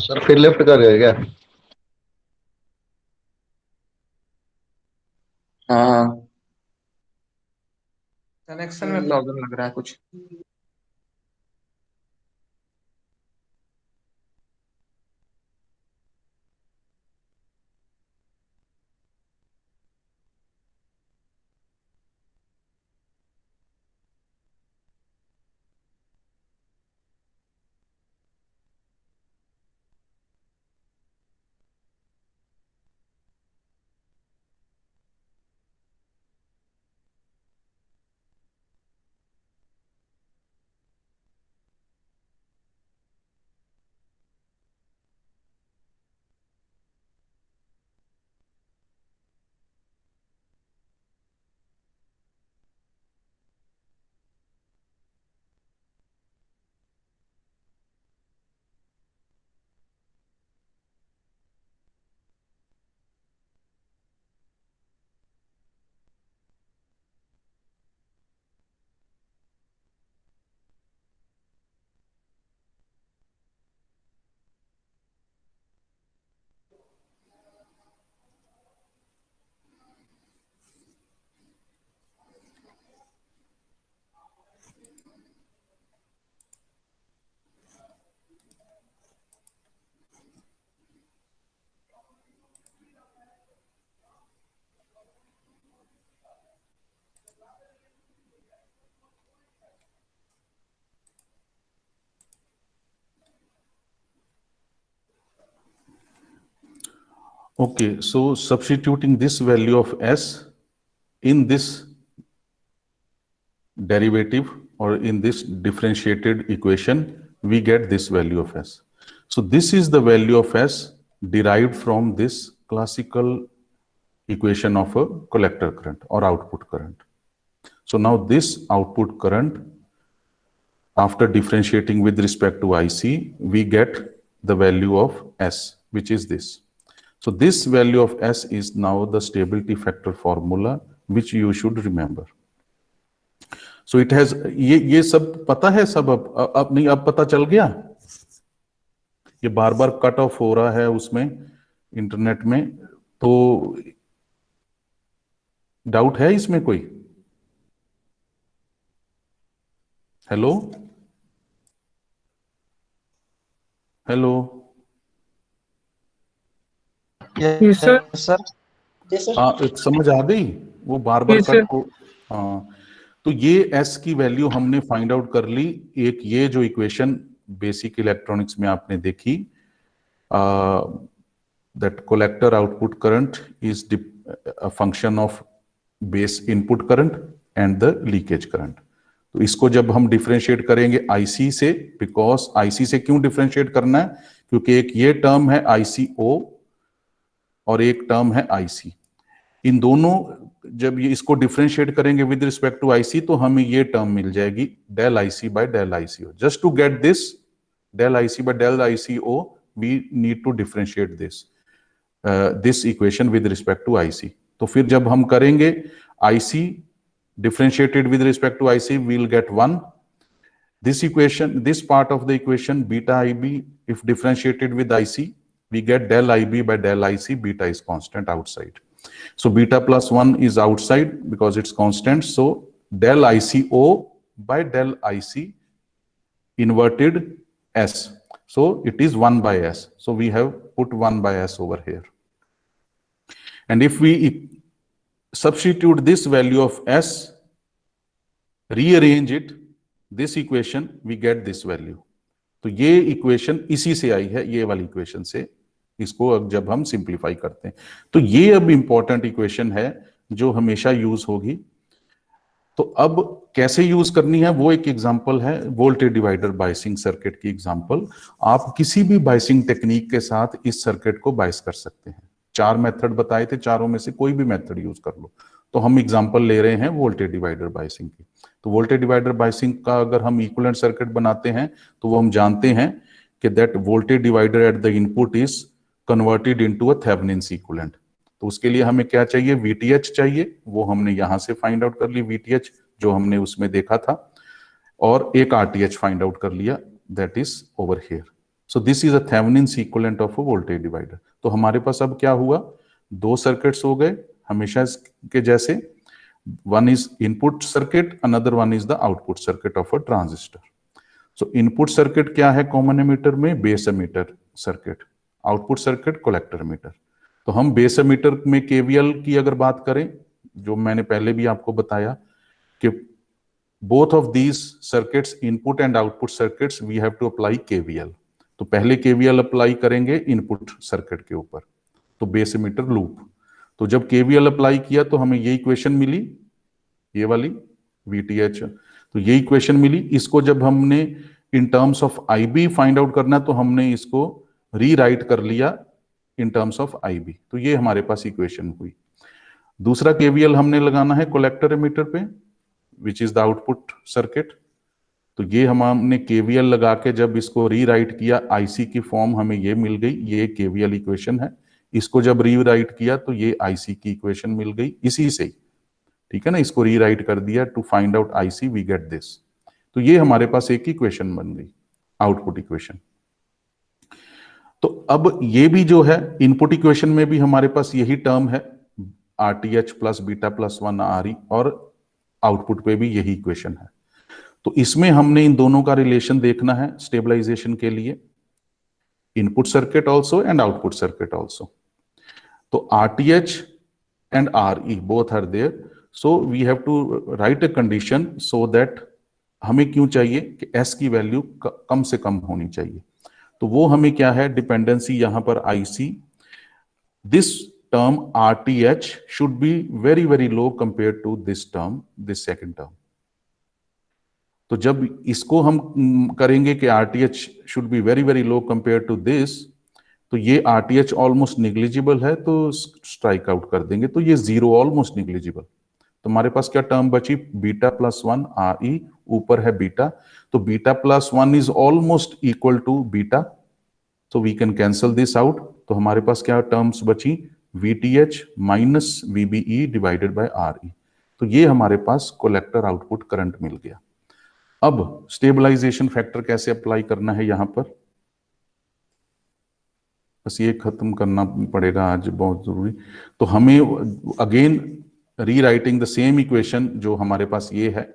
सर फिर लेफ्ट कर गए क्या? हाँ, कनेक्शन में प्रॉब्लम लग रहा है कुछ. Okay, so substituting this value of S in this derivative or in this differentiated equation, we get this value of S. So this is the value of S derived from this classical equation of a collector current or output current. So now this output current, after differentiating with respect to IC, we get the value of S, which is this. So this value of S is now the stability factor formula, which you should remember. So it has ये सब पता है सब अब नहीं, अब पता चल गया. ये बार बार कट ऑफ हो रहा है उसमें इंटरनेट में, तो डाउट है इसमें कोई? Hello hello Yes, sir. Sir हाँ, समझ आ गई? वो बार बार Yes, कट sir. हो. हाँ, तो ये S की वैल्यू हमने फाइंड आउट कर ली. एक ये जो इक्वेशन बेसिक इलेक्ट्रॉनिक्स में आपने देखी, that collector output current is a function of base input current and the leakage current. तो इसको जब हम डिफरेंशिएट करेंगे आईसी से, बिकॉज आईसी से क्यों डिफरेंशिएट करना है? क्योंकि एक ये टर्म है आईसीओ और एक टर्म है आईसी. इन दोनों जब ये इसको डिफरेंशिएट करेंगे विद रिस्पेक्ट टू आईसी, तो हमें ये टर्म मिल जाएगी del IC by del ICO. Just to get this del IC by del ICO, we need to differentiate this equation with respect to IC. तो फिर जब हम करेंगे IC differentiated with respect to IC, we'll get 1. This equation, this part of the equation, beta IB, if differentiated with IC, we get del IB by del IC, beta is constant outside. So beta plus 1 is outside because it's constant. So del ICO by del IC inverted S. So it is 1 by S. So we have put 1 by S over here. And if we substitute this value of S, rearrange it, this equation, we get this value. तो ये इक्वेशन इसी से आई है, ये वाली इक्वेशन से. इसको अब जब हम सिंप्लीफाई करते हैं, तो ये अब इंपॉर्टेंट इक्वेशन है जो हमेशा यूज होगी. तो अब कैसे यूज करनी है वो एक एग्जांपल है, वोल्टेज डिवाइडर बायसिंग सर्किट की एग्जांपल. आप किसी भी बायसिंग टेक्निक के साथ इस सर्किट को बायस कर सकते हैं. 4 मेथड बताए थे, चारों में से कोई भी मेथड यूज कर लो. तो हम एग्जांपल ले रहे हैं वोल्टेज डिवाइडर बायसिंग की. तो वोल्टेज डिवाइडर बायसिंग का अगर हम इक्विवेलेंट सर्किट बनाते हैं तो वो हम जानते हैं कि that voltage divider at the input is converted into a Thevenin's equivalent. तो उसके लिए हमें क्या चाहिए? VTH चाहिए. वो हमने यहां से फाइंड आउट कर ली, VTH जो हमने उसमें देखा था, और एक RTH फाइंड आउट कर लिया, that is over here. So this is a Thevenin's equivalent of a voltage divider. तो हमारे पास अब क्या हुआ? 2 सर्किट्स हो गए हमेशा के जैसे. One is input circuit, another one is the output circuit of a transistor. So input circuit क्या है कॉमन एमीटर में? Base emitter circuit. Output circuit collector emitter. तो हम बेस एमीटर में KVL की अगर बात करें, जो मैंने पहले भी आपको बताया कि both of these circuits, input and output circuits, we have to apply KVL. तो पहले KVL अप्लाई करेंगे इनपुट सर्किट के ऊपर, तो बेस एमीटर लूप. तो जब KVL अप्लाई किया तो हमें ये इक्वेशन मिली, ये वाली VTH. तो ये इक्वेशन मिली. इसको जब हमने in terms of IB find out करना, तो हमने इसको रीराइट कर लिया इन टर्म्स ऑफ IB. तो ये हमारे पास इक्वेशन हुई. दूसरा KVL हमने लगाना है कलेक्टर एमीटर पे, which is the output circuit. तो ये हमने KVL लगा के जब इसको रीराइट किया IC की फॉर्म, हमें ये मिल गई. ये KVL इक्वेशन है. इसको जब रीराइट किया तो ये IC की इक्वेशन मिल गई इसी से. ठीक है ना, इसको रीराइट कर दिया to find out IC, we get this. तो ये हमारे पास एक इक्वेशन बन गई, आउटपुट इक्वेशन. तो अब ये भी जो है इनपुट इक्वेशन में भी हमारे पास यही टर्म है, RTH plus beta plus 1 RE, और आउटपुट पे भी यही इक्वेशन है. तो इसमें हमने इन दोनों का रिलेशन देखना है स्टेबलाइजेशन के लिए, input circuit also and output circuit also. तो RTH and RE both are there. So we have to write a condition so that हमें क्यों चाहिए कि S की वैल्यू कम से कम होनी चाहिए. तो वो हमें क्या है, डिपेंडेंसी यहाँ पर IC this term RTH should be very very low compared to this term, this second term. तो जब इसको हम करेंगे कि RTH should be very very low compared to this, तो ये RTH ऑलमोस्ट निग्लिजिबल है, तो स्ट्राइक आउट कर देंगे, तो ये जीरो ऑलमोस्ट निग्लिजिबल। तो हमारे पास क्या टर्म बची, बीटा प्लस 1 RE, ऊपर है बीटा, तो beta plus 1 is almost equal to beta, तो we can cancel this out. तो हमारे पास क्या टर्म्स बची, VTH minus VBE divided by RE। तो ये हमारे पास कलेक्टर आउटपुट करंट मिल गया। अब स्टेबलाइजेशन फैक्टर कैसे अप्लाई करना है यहां पर, बस ये खत्म करना पड़ेगा आज, बहुत जरूरी। तो हमें again rewriting the same equation जो हमारे पास ये है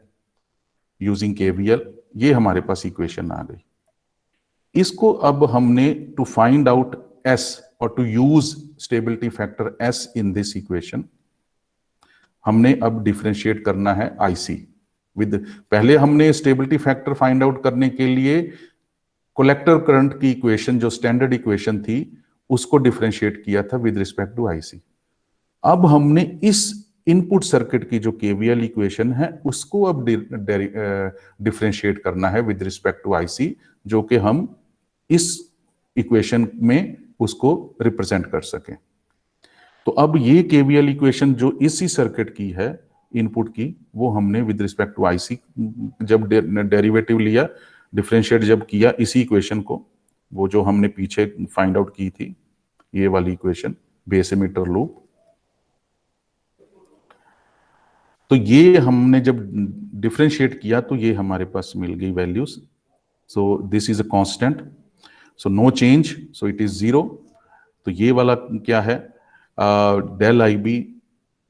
यूजिंग KVL, ये हमारे पास इक्वेशन आ गई। इसको अब हमने टू फाइंड आउट S और to use stability factor S in this equation, हमने अब डिफरेंशिएट करना है IC विद, पहले हमने स्टेबिलिटी फैक्टर फाइंड आउट करने के लिए कलेक्टर करंट की इक्वेशन जो स्टैंडर्ड इक्वेशन थी उसको डिफरेंशिएट किया था विद रिस्पेक्ट टू IC। अब हमने इस इनपुट सर्किट की जो KVL इक्वेशन है उसको अब डिफरेंशिएट करना है विद रिस्पेक्ट टू IC, जो कि हम इस इक्वेशन में उसको रिप्रेजेंट कर सकें। तो अब ये KVL इक्वेशन जो इसी सर्किट की है इनपुट की, वो हमने विद रिस्पेक्ट टू IC जब डेरिवेटिव लिया, डिफरेंशिएट जब किया इसी इक्वेशन को, वो जो हमने पीछे फाइंड आउट की थी ये वाली इक्वेशन बेस एमिटर लूप, तो ये हमने जब डिफरेंशिएट किया तो ये हमारे पास मिल गई values. So this is a constant, so no change, so it is 0। तो ये वाला क्या है, del IB,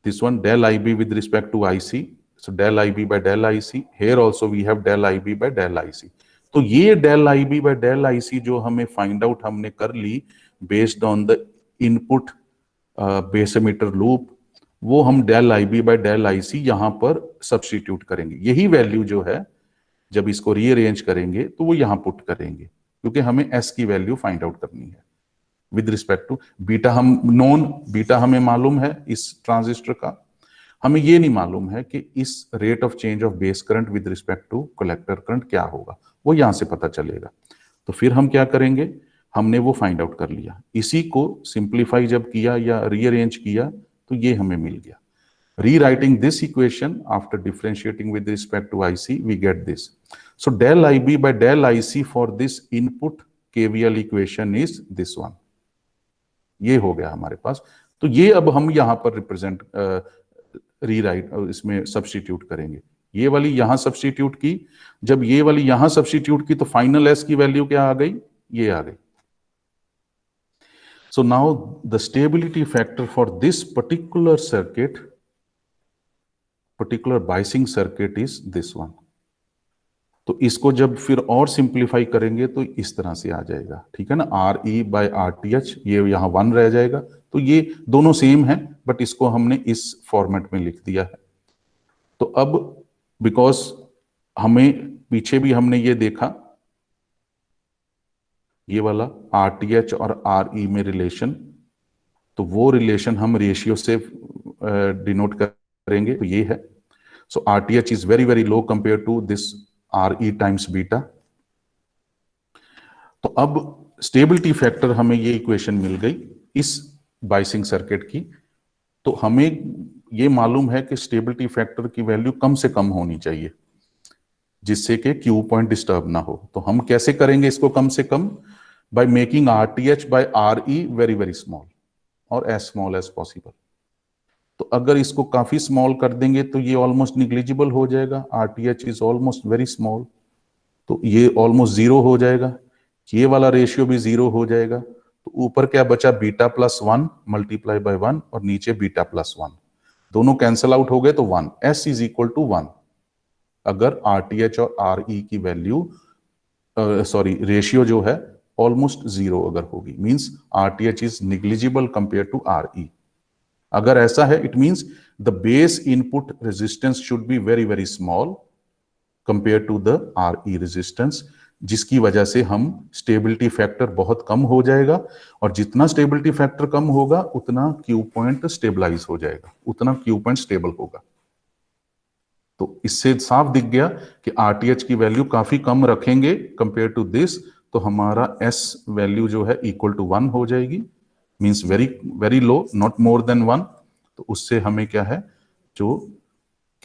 this one del IB with respect to IC, so del IB by del IC, here also we have del IB by del IC। तो ये del IB by del IC जो हमें फाइंड आउट हमने कर ली based on the input base emitter loop, वो हम del IB by del IC यहां पर सब्स्टिट्यूट करेंगे। यही वैल्यू जो है जब इसको रीअरेंज करेंगे तो वो यहां पुट करेंगे, क्योंकि हमें S की वैल्यू फाइंड आउट करनी है विद रिस्पेक्ट टू बीटा। हम नॉन बीटा हमें मालूम है इस ट्रांजिस्टर का, हमें ये नहीं मालूम है कि इस rate of change of base current with respect to collector current क्या होगा, वो यहां से पता चलेगा। तो फिर हम क्या करेंगे, हमने वो फाइंड आउट कर लिया, इसी को सिंप्लीफाई जब किया या रीअरेंज किया तो ये हमें मिल गया। Rewriting this equation after differentiating with respect to IC we get this. So del IB by del IC for this input KVL equation is this one, ये हो गया हमारे पास। तो ये अब हम यहां पर रिप्रेजेंट रीराइट इसमें सब्स्टिट्यूट करेंगे, ये वाली यहां सब्स्टिट्यूट की, जब ये वाली यहां सब्स्टिट्यूट की तो फाइनल S की वैल्यू क्या आ गई, ये आ गई। So now the stability factor for this particular circuit, particular biasing circuit is this one. तो इसको जब फिर और सिंप्लीफाई करेंगे तो इस तरह से आ जाएगा, ठीक है ना, RE बाय RTH, ये यहाँ 1 रह जाएगा। तो ये दोनों सेम है बट इसको हमने इस फॉर्मेट में लिख दिया है। तो अब बिकॉज हमें पीछे भी हमने ये देखा, ये वाला RTH और RE में रिलेशन, तो वो रिलेशन हम रेशियो से डिनोट करेंगे, तो ये है। So RTH is very very low compare to this RE times beta. तो अब स्टेबिलिटी फैक्टर हमें ये इक्वेशन मिल गई इस बाइसिंग सर्किट की, तो हमें ये मालूम है कि स्टेबिलिटी फैक्टर की वैल्यू कम से कम होनी चाहिए जिससे कि Q पॉइंट डिस्टर्ब ना हो। तो हम कैसे करेंगे इसको कम से कम, by making RTH by RE very very small और एज स्मॉल एज पॉसिबल। तो अगर इसको काफी स्मॉल कर देंगे तो ये ऑलमोस्ट निग्लिजिबल हो जाएगा, RTH is almost very small, तो ये ऑलमोस्ट 0 हो जाएगा, ये वाला रेशियो भी 0 हो जाएगा। तो ऊपर क्या बचा, बीटा प्लस 1 मल्टीप्लाई बाय 1 और नीचे बीटा प्लस 1, दोनों कैंसिल आउट हो गए तो 1, S इज इक्वल टू 1 अगर RTH और RE की वैल्यू रेशियो जो है ऑलमोस्ट 0 अगर होगी, means RTH is negligible compare to RE। अगर ऐसा है it means the base input resistance should be very very small compare to the RE resistance, जिसकी वजह से हम स्टेबिलिटी फैक्टर बहुत कम हो जाएगा, और जितना स्टेबिलिटी फैक्टर कम होगा उतना क्यू पॉइंट स्टेबलाइज हो जाएगा, उतना क्यू पॉइंट स्टेबल होगा। तो इससे साफ दिख गया कि आरटीएच की वैल्यू काफी कम रखेंगे कंपेयर टू दिस, तो हमारा एस वैल्यू जो है इक्वल टू 1 हो जाएगी, means very very low, not more than 1। तो उससे हमें क्या है, जो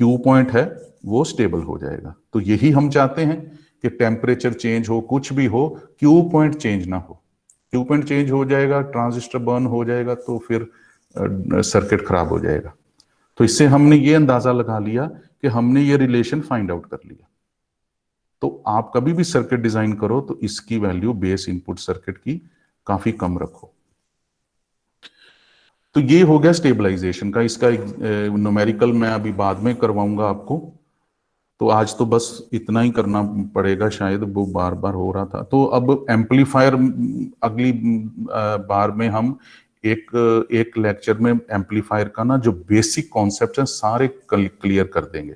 क्यू पॉइंट है वो स्टेबल हो जाएगा। तो यही हम चाहते हैं कि टेम्परेचर चेंज हो, कुछ भी हो, क्यू पॉइंट चेंज ना हो। क्यू पॉइंट चेंज हो जाएगा, ट्रांजिस्टर बर्न हो जाएगा, तो फिर सर्किट खराब हो जाएगा। तो इससे हमने ये अंदाजा लगा लिया कि हमने ये रिलेशन फाइंड आउट कर लिया। तो आप कभी भी सर्किट डिजाइन करो तो इसकी वैल्यू बेस इनपुट सर्किट की काफी कम रखो। तो ये हो गया स्टेबलाइजेशन का। इसका न्यूमेरिकल मैं अभी बाद में करवाऊंगा आपको। तो आज तो बस इतना ही करना पड़ेगा, शायद वो बार बार हो रहा था। तो अब एम्पलीफायर अगली बार में हम एक लेक्चर में एम्पलीफायर का ना जो बेसिक कॉन्सेप्ट है सारे क्लियर कर देंगे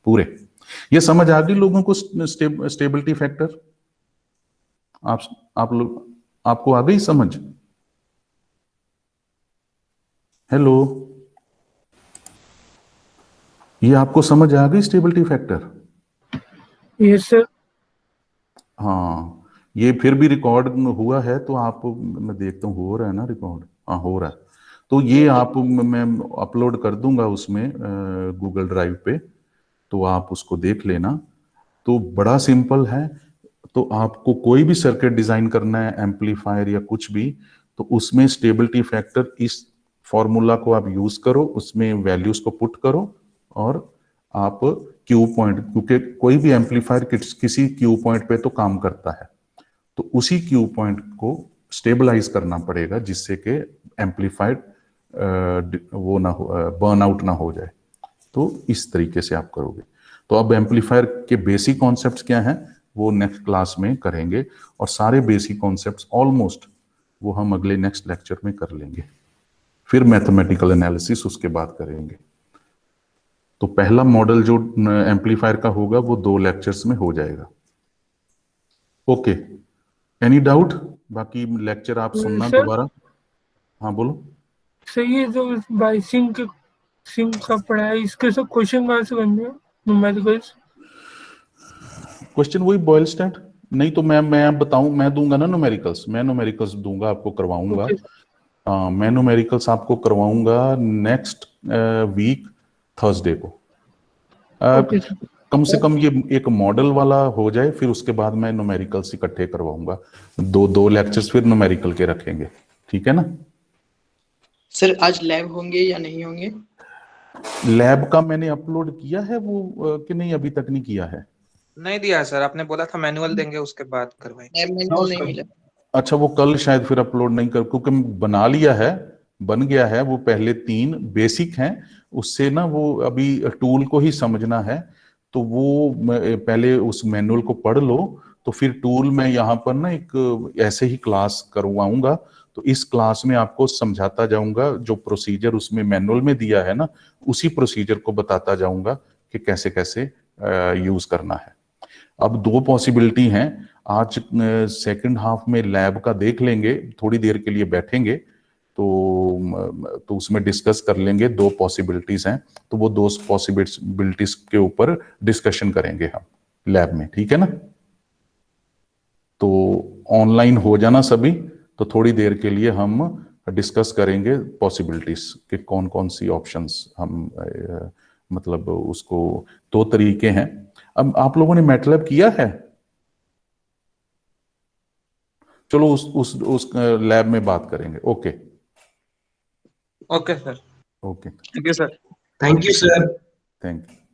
पूरे। ये समझ आ गई लोगों को स्टेबिलिटी फैक्टर? आप लोग, आपको आ गई समझ? हेलो, ये आपको समझ आ गई स्टेबिलिटी फैक्टर? Yes sir. हाँ, ये फिर भी रिकॉर्ड हुआ है तो आप, मैं देखता हूँ हो रहा है ना रिकॉर्ड? हाँ हो रहा है। तो ये आप, मैं अपलोड कर दूंगा उसमें गूगल ड्राइव पे, तो आप उसको देख लेना। तो बड़ा सिंपल है। तो आपको कोई भी सर्किट डिजाइन करना है, एम्पलीफायर या कुछ भी, तो उसमें स्टेबिलिटी फैक्टर इस फॉर्मूला को आप यूज करो, उसमें वैल्यूज को पुट करो, और आप क्यू पॉइंट, क्योंकि कोई भी एम्पलीफायर किसी क्यू पॉइंट पे तो काम करता है, तो उसी क्यू पॉइंट को स्टेबलाइज करना पड़ेगा जिससे कि एम्पलीफाइड वो ना हो, बर्न आउट ना हो जाए। तो इस तरीके से आप करोगे। तो अब एम्पलीफायर के बेसिक कॉन्सेप्ट्स क्या हैं वो नेक्स्ट क्लास में करेंगे, और सारे बेसिक कॉन्सेप्ट्स ऑलमोस्ट वो हम अगले नेक्स्ट लेक्चर में कर लेंगे। फिर मैथमेटिकल एनालिसिस उसके बाद करेंगे। तो पहला मॉडल जो एम्पलीफायर का होगा वो 2 लेक्चर्स में हो जाएगा। Okay, any doubt? बाकी लेक्चर आप सुनना सर, दोबारा। हाँ बोलो। सही है। जो बाई सिंक का पढ़ा है, इसके सब क्वेश्चन कहाँ से बन गए न्यूमेरिकल्स? क्वेश्चन वही बॉयल स्टैट, नहीं तो मैं बताऊं, मैं दूंगा ना न्यूमेरिकल्स, मैं न्यूमेरिकल्स दूंगा, आपको करवाऊंगा। ओके मैं न्यूमेरिकल्स आपको करवाऊंगा नेक्स्ट वीक थर्सडे को। Okay sir. कम से कम ये एक मॉडल वाला हो जाए, फिर उसके बाद मैं न्यूमेरिकल्स इकट्ठे करवाऊंगा। दो लेक्चर्स फिर न्यूमेरिकल के रखेंगे, ठीक है ना? सर आज लैब होंगे या नहीं होंगे? लैब का मैंने अपलोड किया है वो कि नहीं, अभी तक नहीं किया है। नहीं दिया है सर, आपने बोला था मैनुअल देंगे उसके बाद करवाएंगे। लैब मैनुअल नहीं मिला। अच्छा, वो कल शायद फिर अपलोड नहीं कर, क्योंकि बना लिया है, बन गया है। वो पहले 3 बेसिक हैं, उससे ना वो अभी टूल को ही समझना है। तो वो पहले उस मैनुअल को पढ़ लो, तो फिर टूल में यहाँ पर ना एक ऐसे ही क्लास करवाऊंगा। तो इस क्लास में आपको समझाता जाऊंगा, जो प्रोसीजर उसमें मैनुअल में दिया है ना, उसी प्रोसीजर को बताता जाऊंगा कि कैसे कैसे यूज करना है। अब 2 पॉसिबिलिटी हैं। आज सेकंड हाफ में लैब का देख लेंगे, थोड़ी देर के लिए बैठेंगे, तो उसमें डिस्कस कर लेंगे। 2 पॉसिबिलिटीज हैं, तो वो 2 पॉसिबिलिटीज के ऊपर डिस्कशन करेंगे हम लैब में, ठीक है ना? तो ऑनलाइन हो जाना सभी, तो थोड़ी देर के लिए हम डिस्कस करेंगे पॉसिबिलिटीज कि कौन कौन सी ऑप्शंस हम मतलब उसको 2 तरीके हैं। अब आप लोगों ने मैटलैब किया है? चलो उस लैब में बात करेंगे। Okay okay sir. Okay, thank you sir. Thank you sir. Thank you.